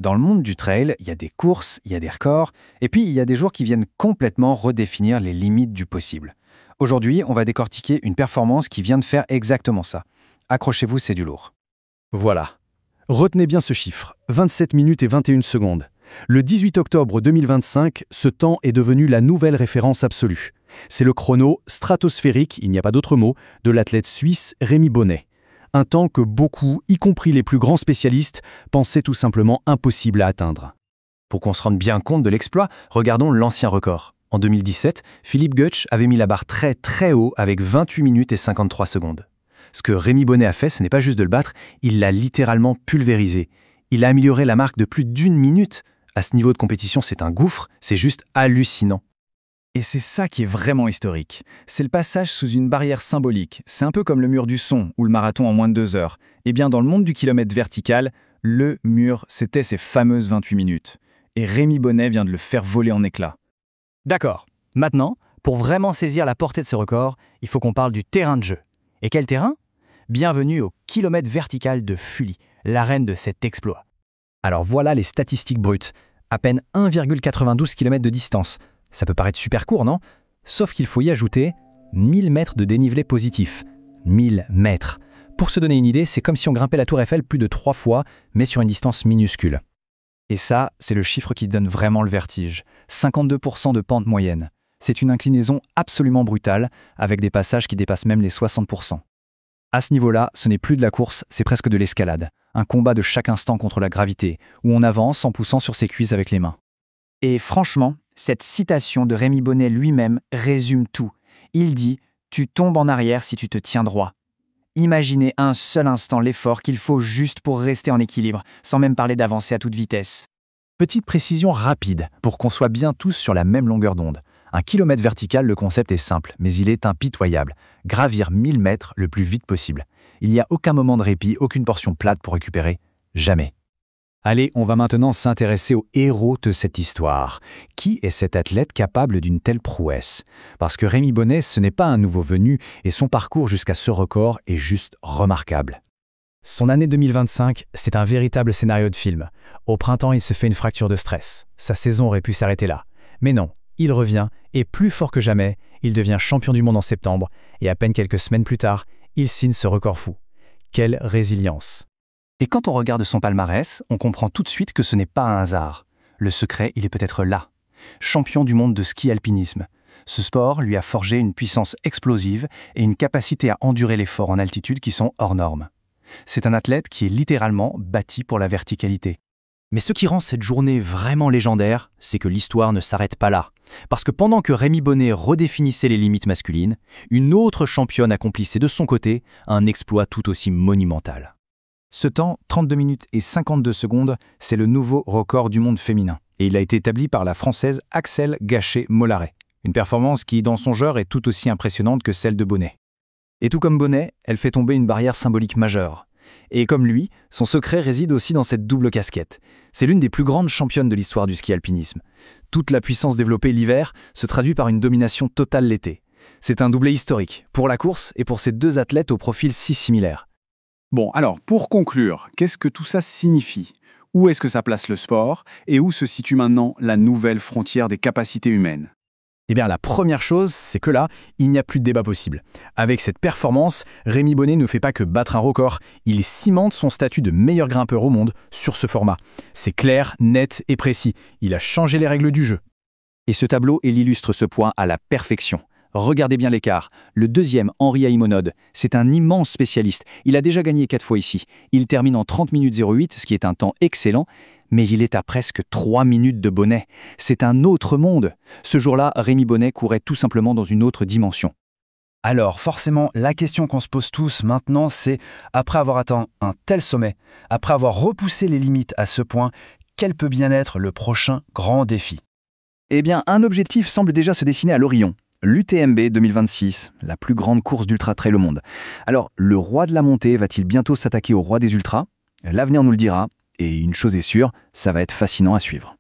Dans le monde du trail, il y a des courses, il y a des records, et puis il y a des jours qui viennent complètement redéfinir les limites du possible. Aujourd'hui, on va décortiquer une performance qui vient de faire exactement ça. Accrochez-vous, c'est du lourd. Voilà. Retenez bien ce chiffre, 27 minutes et 21 secondes. Le 18 octobre 2025, ce temps est devenu la nouvelle référence absolue. C'est le chrono stratosphérique, il n'y a pas d'autre mot, de l'athlète suisse Rémi Bonnet. Un temps que beaucoup, y compris les plus grands spécialistes, pensaient tout simplement impossible à atteindre. Pour qu'on se rende bien compte de l'exploit, regardons l'ancien record. En 2017, Philippe Goetsch avait mis la barre très très haut avec 28 minutes et 53 secondes. Ce que Rémi Bonnet a fait, ce n'est pas juste de le battre, il l'a littéralement pulvérisé. Il a amélioré la marque de plus d'1 minute. À ce niveau de compétition, c'est un gouffre, c'est juste hallucinant. Et c'est ça qui est vraiment historique. C'est le passage sous une barrière symbolique. C'est un peu comme le mur du son ou le marathon en moins de 2 heures. Eh bien, dans le monde du kilomètre vertical, le mur, c'était ces fameuses 28 minutes. Et Rémi Bonnet vient de le faire voler en éclats. D'accord. Maintenant, pour vraiment saisir la portée de ce record, il faut qu'on parle du terrain de jeu. Et quel terrain ? Bienvenue au kilomètre vertical de Fully, l'arène de cet exploit. Alors voilà les statistiques brutes. À peine 1,92 km de distance. Ça peut paraître super court, non ? Sauf qu'il faut y ajouter 1000 mètres de dénivelé positif. 1000 mètres. Pour se donner une idée, c'est comme si on grimpait la tour Eiffel plus de 3 fois, mais sur une distance minuscule. Et ça, c'est le chiffre qui donne vraiment le vertige. 52% de pente moyenne. C'est une inclinaison absolument brutale, avec des passages qui dépassent même les 60%. À ce niveau-là, ce n'est plus de la course, c'est presque de l'escalade. Un combat de chaque instant contre la gravité, où on avance en poussant sur ses cuisses avec les mains. Et franchement, cette citation de Rémi Bonnet lui-même résume tout. Il dit « Tu tombes en arrière si tu te tiens droit ». Imaginez un seul instant l'effort qu'il faut juste pour rester en équilibre, sans même parler d'avancer à toute vitesse. Petite précision rapide, pour qu'on soit bien tous sur la même longueur d'onde. Un kilomètre vertical, le concept est simple, mais il est impitoyable. Gravir 1000 mètres le plus vite possible. Il n'y a aucun moment de répit, aucune portion plate pour récupérer. Jamais. Allez, on va maintenant s'intéresser au héros de cette histoire. Qui est cet athlète capable d'une telle prouesse ? Parce que Rémi Bonnet, ce n'est pas un nouveau venu et son parcours jusqu'à ce record est juste remarquable. Son année 2025, c'est un véritable scénario de film. Au printemps, il se fait une fracture de stress. Sa saison aurait pu s'arrêter là. Mais non, il revient et plus fort que jamais, il devient champion du monde en septembre et à peine quelques semaines plus tard, il signe ce record fou. Quelle résilience! Et quand on regarde son palmarès, on comprend tout de suite que ce n'est pas un hasard. Le secret, il est peut-être là. Champion du monde de ski alpinisme. Ce sport lui a forgé une puissance explosive et une capacité à endurer l'effort en altitude qui sont hors normes. C'est un athlète qui est littéralement bâti pour la verticalité. Mais ce qui rend cette journée vraiment légendaire, c'est que l'histoire ne s'arrête pas là. Parce que pendant que Rémi Bonnet redéfinissait les limites masculines, une autre championne accomplissait de son côté un exploit tout aussi monumental. Ce temps, 32 minutes et 52 secondes, c'est le nouveau record du monde féminin. Et il a été établi par la Française Axelle Gachet-Mollaret. Une performance qui, dans son genre, est tout aussi impressionnante que celle de Bonnet. Et tout comme Bonnet, elle fait tomber une barrière symbolique majeure. Et comme lui, son secret réside aussi dans cette double casquette. C'est l'une des plus grandes championnes de l'histoire du ski alpinisme. Toute la puissance développée l'hiver se traduit par une domination totale l'été. C'est un doublé historique, pour la course et pour ces deux athlètes au profil si similaire. Bon, alors, pour conclure, qu'est-ce que tout ça signifie ? Où est-ce que ça place le sport ? Et où se situe maintenant la nouvelle frontière des capacités humaines ? Eh bien, la première chose, c'est que là, il n'y a plus de débat possible. Avec cette performance, Rémi Bonnet ne fait pas que battre un record, il cimente son statut de meilleur grimpeur au monde sur ce format. C'est clair, net et précis. Il a changé les règles du jeu. Et ce tableau, il illustre ce point à la perfection. Regardez bien l'écart. Le deuxième, Henri Aïmonode, c'est un immense spécialiste. Il a déjà gagné 4 fois ici. Il termine en 30 minutes 08, ce qui est un temps excellent, mais il est à presque 3 minutes de Bonnet. C'est un autre monde. Ce jour-là, Rémi Bonnet courait tout simplement dans une autre dimension. Alors forcément, la question qu'on se pose tous maintenant, c'est après avoir atteint un tel sommet, après avoir repoussé les limites à ce point, quel peut bien être le prochain grand défi ? Eh bien, un objectif semble déjà se dessiner à l'horizon. L'UTMB 2026, la plus grande course d'ultra-trail au monde. Alors, le roi de la montée va-t-il bientôt s'attaquer au roi des ultras ? L'avenir nous le dira, et une chose est sûre, ça va être fascinant à suivre.